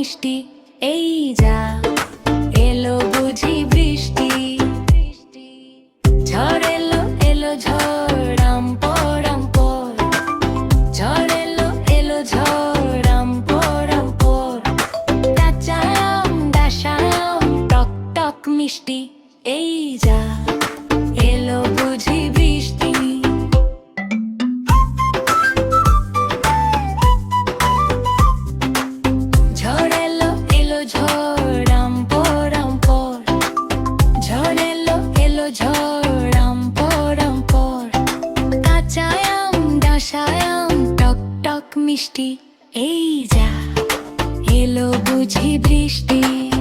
মিষ্টি এই যা এলো বুঝি বৃষ্টি ঝড় এলো এলো ঝড় পর ঝড় এলো এলো ঝড় পর কাঁচা আম ডাসা আম টক টক মিষ্টি এই যা এলো বুঝি বৃষ্টি ঝড় এলো এলো ঝড় পর ঝড় এলো এলো ঝড় পর কাঁচা আম ডাসা আম টক টক মিষ্টি এই যা এলো বুঝি বৃষ্টি।